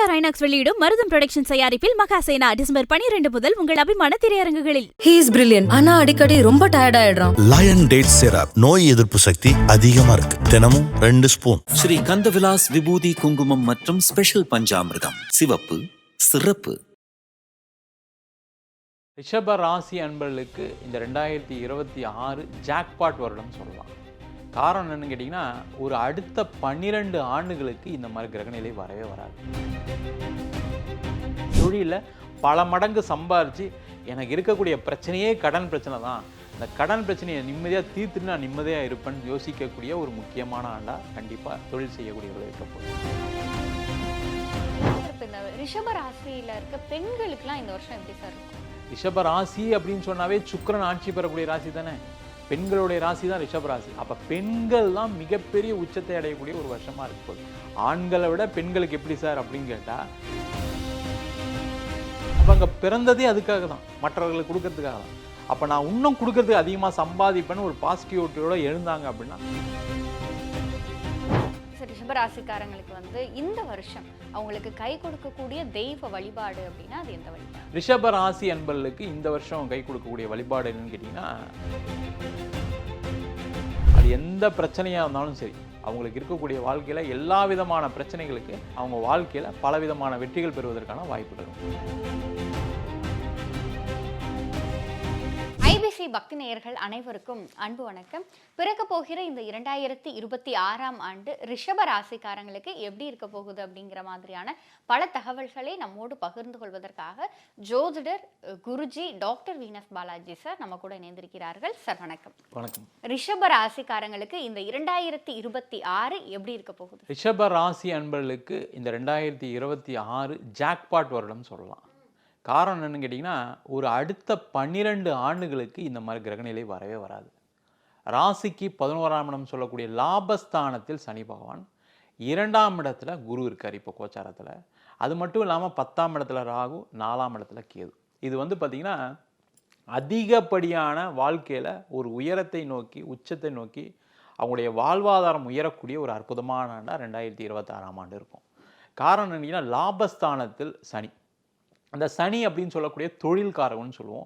Arya Rynox வெளியிடும் மருதம் production தயாரிப்பில் மகாசேனா டிசம்பர் 12 முதல் உங்கள் அபிமான திரையரங்குகளில். He is brilliant. ஆனா அடிக்கடி ரொம்ப டயர்ட் ஆயிடுறான். லயன் டேட் சிரப் நோய் எதிர்ப்பு சக்தி அதிகமா இருக்கு. தினமும் 2 ஸ்பூன். ஸ்ரீ கந்தவிலாஸ் விபூதி குங்குமம் மற்றும் ஸ்பெஷல் பஞ்சாமிர்தம் சிவப்பு சிறப்பு. ரிஷப ராசி அன்பர்களுக்கு இந்த 2026 ஜாக்பாட் வருடம் சொல்லலாம். காரணம் என்னன்னு கேட்டிங்கன்னா, ஒரு அடுத்த 12 ஆண்டுகளுக்கு இந்த மாதிரி கிரகநிலை வரவே வராது. தொழிலில் பல மடங்கு சம்பாரித்து எனக்கு இருக்கக்கூடிய பிரச்சனையே கடன் பிரச்சனை தான், இந்த கடன் பிரச்சனையை நிம்மதியாக தீர்த்துட்டு நான் நிம்மதியாக இருப்பேன்னு யோசிக்கக்கூடிய ஒரு முக்கியமான ஆண்டாக கண்டிப்பாக தொழில் செய்யக்கூடியவர்கள் இருக்க போகுது. இந்த ரிஷப ராசியில் இருக்க பெண்களுக்குலாம் இந்த வருஷம் எப்படி சார் இருக்கும்? ரிஷப ராசி அப்படின்னு சொன்னாவே சுக்கிரன் ஆட்சி பெறக்கூடிய ராசி தானே. பெண்களுடைய ராசி தான் ரிஷப ராசி. அப்போ பெண்கள் தான் மிகப்பெரிய உச்சத்தை அடையக்கூடிய ஒரு வருஷமாக இருக்கு போகுது. ஆண்களை விட பெண்களுக்கு எப்படி சார் அப்படின்னு கேட்டால், அப்போ அங்கே பிறந்ததே அதுக்காக தான், மற்றவர்களுக்கு கொடுக்கறதுக்காக தான். அப்போ நான் இன்னும் கொடுக்கறதுக்கு அதிகமாக சம்பாதிப்பேன்னு ஒரு பாசிட்டிவிட்டியோட எழுந்தாங்க அப்படின்னா, ரிஷபராசிக்காரங்களுக்கு வந்து இந்த வருஷம் அவங்களுக்கு கை கொடுக்கக்கூடிய தெய்வ வழிபாடு அப்படின்னா அது எந்த வழிபாடு? ரிஷப ராசி அன்பர்களுக்கு இந்த வருஷம் கை கொடுக்கக்கூடிய வழிபாடு என்னன்னு கேட்டிங்கன்னா, அது எந்த பிரச்சனையாக இருந்தாலும் சரி, அவங்களுக்கு இருக்கக்கூடிய வாழ்க்கையில் எல்லா விதமான பிரச்சனைகளுக்கு அவங்க வாழ்க்கையில் பல விதமான வெற்றிகள் பெறுவதற்கான வாய்ப்புகள். ஐபிசி பக்தி நேயர்கள் அனைவருக்கும் அன்பு வணக்கம். பிறக்க போகிற இந்த 2026ஆம் ஆண்டு ரிஷப ராசிக்காரங்களுக்கு எப்படி இருக்க போகுது அப்படிங்கிற மாதிரியான பல தகவல்களை நம்மோடு பகிர்ந்து கொள்வதற்காக ஜோதிடர் Guruji doctor Venus Balaji sir நம்ம கூட இணைந்திருக்கிறார்கள். சார் வணக்கம். வணக்கம். ரிஷப ராசிக்காரங்களுக்கு இந்த 2026 எப்படி இருக்க போகுது? ரிஷப ராசி அன்பர்களுக்கு இந்த 2026 ஜாக்பாட் வருடம் சொல்லலாம். காரணம் என்னன்னு கேட்டிங்கன்னா, ஒரு அடுத்த 12 ஆண்டுகளுக்கு இந்த மாதிரி கிரகநிலை வரவே வராது. ராசிக்கு 11ஆம் இடம் சொல்லக்கூடிய லாபஸ்தானத்தில் சனி பகவான், 2ஆம் இடத்துல குரு இருக்கார் இப்போ கோச்சாரத்தில். அது மட்டும் இல்லாமல் 10ஆம் இடத்துல ராகு, 4ஆம் இடத்துல கேது. இது வந்து பார்த்திங்கன்னா அதிகப்படியான வாழ்க்கையில் ஒரு உயரத்தை நோக்கி உச்சத்தை நோக்கி அவங்களுடைய வாழ்வாதாரம் உயரக்கூடிய ஒரு அற்புதமான ஆண்டாக 2026ஆம் ஆண்டு இருக்கும். காரணம் என்னன்னா, லாபஸ்தானத்தில் சனி. அந்த சனி அப்படின்னு சொல்லக்கூடிய தொழில்காரகன்னு சொல்லுவோம்.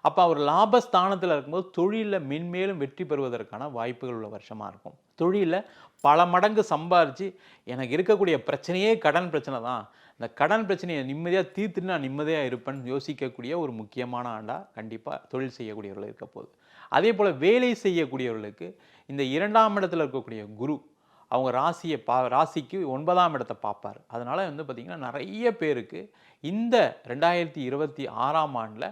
அப்போ அவர் லாபஸ்தானத்தில் இருக்கும்போது தொழிலில் மென்மேலும் வெற்றி பெறுவதற்கான வாய்ப்புகள் உள்ள வருஷமாக இருக்கும். தொழிலில் பல மடங்கு சம்பாரித்து எனக்கு இருக்கக்கூடிய பிரச்சனையே கடன் பிரச்சனை தான், இந்த கடன் பிரச்சனையை நிம்மதியாக தீர்த்துட்டு நான் நிம்மதியாக இருப்பேன்னு யோசிக்கக்கூடிய ஒரு முக்கியமான ஆண்டாக கண்டிப்பாக தொழில் செய்யக்கூடியவர்கள் இருக்க போகுது. அதே போல் வேலை செய்யக்கூடியவர்களுக்கு இந்த 2ஆம் இடத்துல இருக்கக்கூடிய குரு அவங்க ராசிக்கு 9ஆம் இடத்தை பார்ப்பார். அதனால் வந்து பார்த்திங்கன்னா நிறைய பேருக்கு இந்த 2026ஆம் ஆண்டில்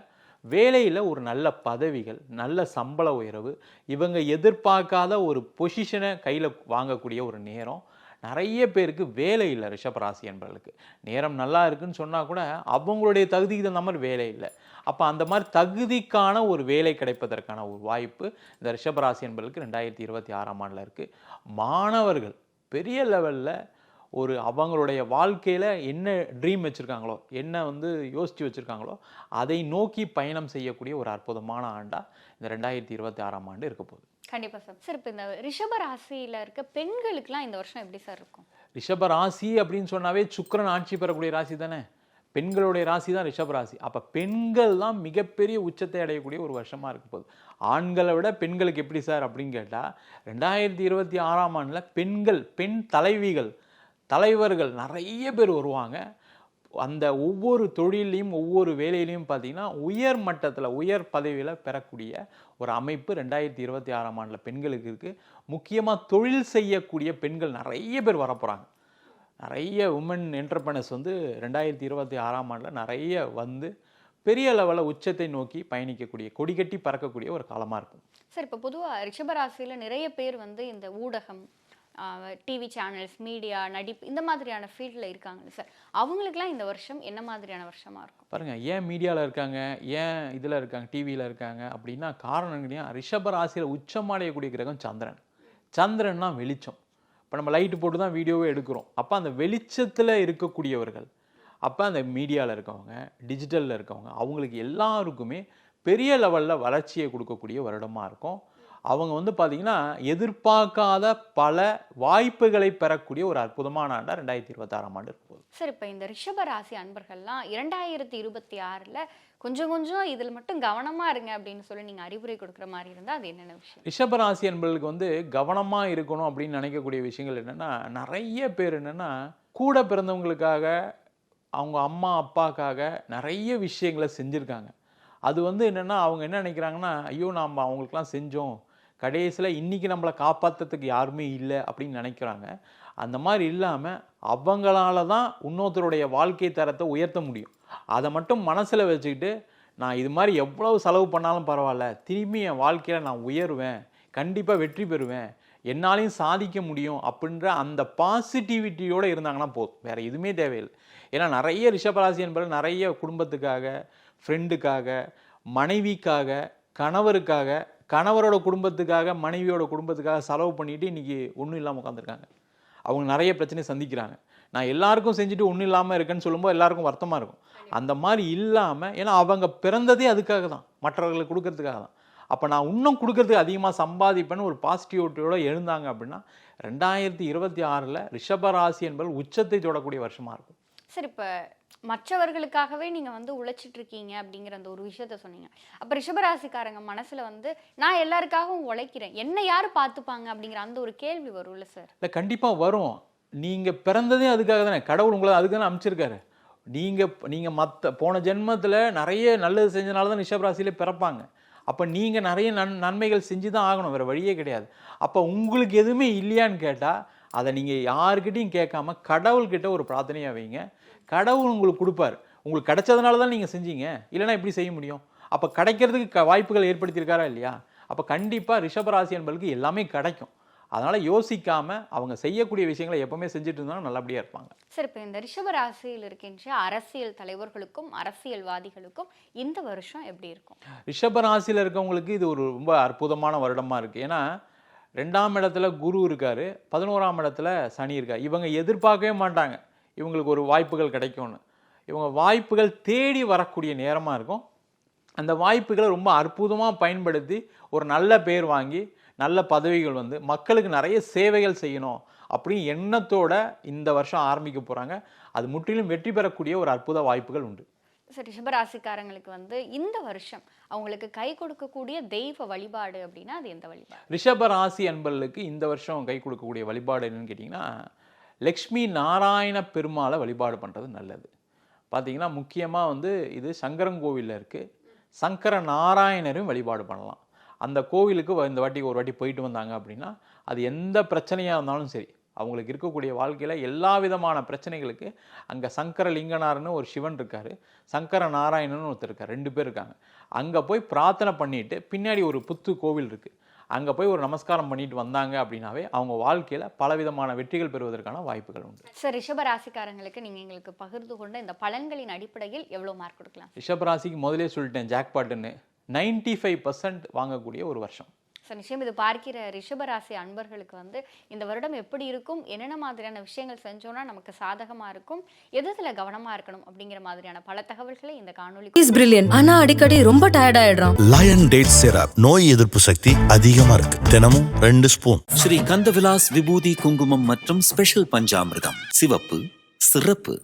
வேலையில் ஒரு நல்ல பதவிகள், நல்ல சம்பள உயர்வு, இவங்க எதிர்பார்க்காத ஒரு பொசிஷனை கையில் வாங்கக்கூடிய ஒரு நேரம். நிறைய பேருக்கு வேலை இல்லை. ரிஷபராசி என்பவர்களுக்கு நேரம் நல்லா இருக்குன்னு சொன்னால் கூட அவங்களுடைய தகுதிக்கு தகுந்த மாதிரி வேலை இல்லை. அப்போ அந்த மாதிரி தகுதிக்கான ஒரு வேலை கிடைப்பதற்கான ஒரு வாய்ப்பு இந்த ரிஷபராசி என்பவர்களுக்கு 2026ஆம் ஆண்டில் இருக்குது. மாணவர்கள் பெரிய லெவலில் ஒரு அவங்களுடைய வாழ்க்கையில் என்ன ட்ரீம் வச்சுருக்காங்களோ, என்ன வந்து யோசித்து வச்சுருக்காங்களோ, அதை நோக்கி பயணம் செய்யக்கூடிய ஒரு அற்புதமான ஆண்டாக இந்த 2026ஆம் ஆண்டு இருக்க போகுது. கண்டிப்பாக சார். சார் இப்போ இந்த ரிஷப ராசியில் இருக்க பெண்களுக்குலாம் இந்த வருஷம் எப்படி சார் இருக்கும்? ரிஷப ராசி அப்படின்னு சொன்னாவே சுக்கிரன் ஆட்சி பெறக்கூடிய ராசி தானே. பெண்களுடைய ராசி தான் ரிஷப ராசி. அப்போ பெண்கள் தான் மிகப்பெரிய உச்சத்தை அடையக்கூடிய ஒரு வருஷமாக இருக்க போகுது. ஆண்களை விட பெண்களுக்கு எப்படி சார் அப்படின்னு கேட்டால், 2026ஆம் ஆண்டில் பெண்கள், பெண் தலைவர்கள் நிறைய பேர் வருவாங்க. அந்த ஒவ்வொரு தொழிலையும் ஒவ்வொரு வேலையிலையும் பார்த்திங்கன்னா உயர் மட்டத்தில் உயர் பதவியில் பெறக்கூடிய ஒரு அமைப்பு 2026ஆம் ஆண்டில் பெண்களுக்கு இருக்குது. முக்கியமாக தொழில் செய்யக்கூடிய பெண்கள் நிறைய பேர் வரப்போகிறாங்க. நிறைய உமன் என்டர்பிரனர்ஸ் வந்து 2026ஆம் ஆண்டில் நிறைய வந்து பெரிய லெவலில் உச்சத்தை நோக்கி பயணிக்கக்கூடிய, கொடிகட்டி பறக்கக்கூடிய ஒரு காலமாக இருக்கும். சார் இப்போ பொதுவாக ரிஷபராசியில் நிறைய பேர் வந்து இந்த ஊடகம், டிவி சேனல்ஸ், மீடியா, நடிப்பு இந்த மாதிரியான ஃபீல்டில் இருக்காங்க சார். அவங்களுக்குலாம் இந்த வருஷம் என்ன மாதிரியான வருஷமாக இருக்கும்? பாருங்கள், ஏன் மீடியாவில் இருக்காங்க, ஏன் இதில் இருக்காங்க, டிவியில் இருக்காங்க அப்படின்னா காரணம் என்னன்னா, ரிஷபராசியில் உச்சமடையக்கூடிய கிரகம் சந்திரன். சந்திரன்னா வெளிச்சம். இப்போ நம்ம லைட்டு போட்டு தான் வீடியோவே எடுக்கிறோம். அப்போ அந்த வெளிச்சத்தில் இருக்கக்கூடியவர்கள், அப்போ அந்த மீடியாவில் இருக்கவங்க, டிஜிட்டலில் இருக்கவங்க, அவங்களுக்கு எல்லாருக்குமே பெரிய லெவலில் வளர்ச்சியை கொடுக்கக்கூடிய வருடமாக இருக்கும். அவங்க வந்து பார்த்தீங்கன்னா எதிர்பார்க்காத பல வாய்ப்புகளை பெறக்கூடிய ஒரு அற்புதமான ஆண்டாக 2026ஆம் ஆண்டு இருக்கும். சார், இப்போ இந்த ரிஷப ராசி அன்பர்கள்லாம் 2026ல் கொஞ்சம் இதில் மட்டும் கவனமாக இருங்க அப்படின்னு சொல்லி நீங்கள் அறிவுரை கொடுக்குற மாதிரி இருந்தால் அது என்னென்ன விஷயம்? ரிஷபராசி என்பவர்களுக்கு வந்து கவனமாக இருக்கணும் அப்படின்னு நினைக்கக்கூடிய விஷயங்கள் என்னென்னா, நிறைய பேர் என்னென்னா கூட பிறந்தவங்களுக்காக அவங்க அம்மா அப்பாக்காக நிறைய விஷயங்களை செஞ்சுருக்காங்க. அது வந்து என்னென்னா அவங்க என்ன நினைக்கிறாங்கன்னா, ஐயோ நாம் அவங்களுக்குலாம் செஞ்சோம், கடைசியில் இன்றைக்கி நம்மளை காப்பாற்றுறதுக்கு யாருமே இல்லை அப்படின்னு நினைக்கிறாங்க. அந்த மாதிரி இல்லாமல் அவங்களால தான் இன்னொருத்தருடைய வாழ்க்கை தரத்தை உயர்த்த முடியும். அதை மட்டும் மனசில் வச்சுக்கிட்டு, நான் இது மாதிரி எவ்வளவு செலவு பண்ணாலும் பரவாயில்ல, திரும்பி என் வாழ்க்கையில் நான் உயருவேன், கண்டிப்பாக வெற்றி பெறுவேன், என்னாலையும் சாதிக்க முடியும் அப்படின்ற அந்த பாசிட்டிவிட்டியோடு இருந்தாங்கன்னா போதும், வேறு எதுவுமே தேவையில்லை. ஏன்னா நிறைய ரிஷபராசி என்பது நிறைய குடும்பத்துக்காக, ஃப்ரெண்டுக்காக, மனைவிக்காக, கணவருக்காக, கணவரோட குடும்பத்துக்காக, மனைவியோட குடும்பத்துக்காக செலவு பண்ணிட்டு இன்றைக்கி ஒன்றும் இல்லாமல் உட்காந்துருக்காங்க. அவங்க நிறைய பிரச்சனையை சந்திக்கிறாங்க. நான் எல்லாருக்கும் செஞ்சுட்டு ஒன்றும் இல்லாமல் இருக்கேன்னு சொல்லும்போது எல்லாருக்கும் வருத்தமாக இருக்கும். அந்த மாதிரி இல்லாமல், ஏன்னா அவங்க பிறந்ததே அதுக்காக தான், மற்றவர்களுக்கு கொடுக்கறதுக்காக தான். அப்போ நான் இன்னும் கொடுக்கறதுக்கு அதிகமாக சம்பாதிப்பேன்னு ஒரு பாசிட்டிவிட்டியோடு எழுந்தாங்க அப்படின்னா 2026ல் ரிஷபராசி என்பது உச்சத்தை தொடக்கூடிய வருஷமாக இருக்கும். சார், இப்போ மற்றவர்களுக்காகவே நீங்கள் வந்து உழைச்சிட்டு இருக்கீங்க அப்படிங்கிற அந்த ஒரு விஷயத்த சொன்னீங்க. அப்போ ரிஷபராசிக்காரங்க மனசில் வந்து நான் எல்லாருக்காகவும் உழைக்கிறேன், என்ன யார் பார்த்துப்பாங்க அப்படிங்கிற அந்த ஒரு கேள்வி வரும்ல சார்? இல்லை, கண்டிப்பாக வரும். நீங்கள் பிறந்ததே அதுக்காக தானே, கடவுள் உங்களை அதுக்கு தானே அமைச்சிருக்காரு. நீங்கள் மற்ற போன ஜென்மத்தில் நிறைய நல்லது செஞ்சனால தான் ரிஷபராசியிலே பிறப்பாங்க. அப்போ நீங்கள் நிறைய நன்மைகள் செஞ்சு தான் ஆகணும், வேறு வழியே கிடையாது. அப்போ உங்களுக்கு எதுவுமே இல்லையான்னு கேட்டால் அதை நீங்கள் யாருக்கிட்டையும் கேட்காம கடவுள்கிட்ட ஒரு பிரார்த்தனையாக வைங்க. கடவுள் உங்களுக்கு கொடுப்பார். உங்களுக்கு கிடைச்சதுனால தான் நீங்கள் செஞ்சீங்க, இல்லைனா எப்படி செய்ய முடியும்? அப்போ கிடைக்கிறதுக்கு வாய்ப்புகள் ஏற்படுத்தியிருக்காரா இல்லையா? அப்போ கண்டிப்பாக ரிஷபராசி என்பதுக்கு எல்லாமே கிடைக்கும். அதனால் யோசிக்காமல் அவங்க செய்யக்கூடிய விஷயங்களை எப்போவுமே செஞ்சுட்டு இருந்தாலும் நல்லபடியாக இருப்பாங்க. சார், இப்போ இந்த ரிஷபராசியில் இருக்கின்ற அரசியல் தலைவர்களுக்கும் அரசியல்வாதிகளுக்கும் இந்த வருஷம் எப்படி இருக்கும்? ரிஷபராசியில் இருக்கவங்களுக்கு இது ஒரு ரொம்ப அற்புதமான வருடமாக இருக்குது. ஏன்னா 2ஆம் இடத்துல குரு இருக்கார், 11ஆம் இடத்துல சனி இருக்கார். இவங்க எதிர்பார்க்கவே மாட்டாங்க இவங்களுக்கு ஒரு வாய்ப்புகள் கிடைக்கும்னு. இவங்க வாய்ப்புகள் தேடி வரக்கூடிய நேரமாக இருக்கும். அந்த வாய்ப்புகளை ரொம்ப அற்புதமாக பயன்படுத்தி ஒரு நல்ல பேர் வாங்கி நல்ல பதவிகள் வந்து மக்களுக்கு நிறைய சேவைகள் செய்யணும் அப்படின்னு எண்ணத்தோட இந்த வருஷம் ஆரம்பிக்க போகிறாங்க. அது முற்றிலும் வெற்றி பெறக்கூடிய ஒரு அற்புத வாய்ப்புகள் உண்டு. சார், ரிஷபராசிக்காரங்களுக்கு வந்து இந்த வருஷம் அவங்களுக்கு கை கொடுக்கக்கூடிய தெய்வ வழிபாடு அப்படின்னா அது எந்த வழிபாடு? ரிஷபராசி அன்பர்களுக்கு இந்த வருஷம் கை கொடுக்கக்கூடிய வழிபாடு என்னன்னு கேட்டிங்கன்னா, லக்ஷ்மி நாராயண பெருமாளை வழிபாடு பண்ணுறது நல்லது. பார்த்திங்கன்னா முக்கியமாக வந்து இது சங்கரங்கோவிலில் இருக்குது. சங்கர நாராயணரும் வழிபாடு பண்ணலாம். அந்த கோவிலுக்கு இந்த வாட்டி ஒரு வாட்டி போயிட்டு வந்தாங்க அப்படின்னா அது எந்த பிரச்சனையாக இருந்தாலும் சரி, அவங்களுக்கு இருக்கக்கூடிய வாழ்க்கையில் எல்லா விதமான பிரச்சனைகளுக்கு அங்கே சங்கரலிங்கனார்னு ஒரு சிவன் இருக்கார், சங்கர நாராயணன் ஒருத்தர் இருக்கார், 2 பேர் இருக்காங்க. அங்கே போய் பிரார்த்தனை பண்ணிவிட்டு பின்னாடி ஒரு புத்து கோவில் இருக்குது, அங்கே போய் ஒரு நமஸ்காரம் பண்ணிட்டு வந்தாங்க அப்படின்னாவே அவங்க வாழ்க்கையில் பலவிதமான வெற்றிகள் பெறுவதற்கான வாய்ப்புகள் உண்டு. சார், ரிஷபராசிக்காரங்களுக்கு நீங்கள் எங்களுக்கு பகிர்ந்து கொண்ட இந்த பலன்களின் அடிப்படையில் எவ்வளோ மார்க் கொடுக்கலாம்? ரிஷபராசிக்கு முதலே சொல்லிட்டேன், ஜாக்பாட்டுன்னு 95% வாங்கக்கூடிய ஒரு வருஷம். சார், நிச்சயம் இது பார்க்கிற ரிஷபராசி அன்பர்களுக்கு வந்து இந்த வருடம் எப்படி இருக்கும், என்னென்ன மாதிரியான விஷயங்கள் செஞ்சோன்னா நமக்கு சாதகமாக இருக்கும், எதுல கவனமாக இருக்கணும் அப்படிங்கிற மாதிரியான பல தகவல்களை இந்த காணொலி இஸ் பிரில்லியன்ட். ஆனா அடிக்கடி ரொம்ப டயர்ட் ஆயிடுறான். லயன் டேட் சிரப் நோய் எதிர்ப்பு சக்தி அதிகமாக இருக்கு. தினமும் 2 ஸ்பூன். ஸ்ரீ கந்தவிலாஸ் விபூதி குங்குமம் மற்றும் ஸ்பெஷல் பஞ்சாமிர்தம். சிவப்பு, சிறப்பு.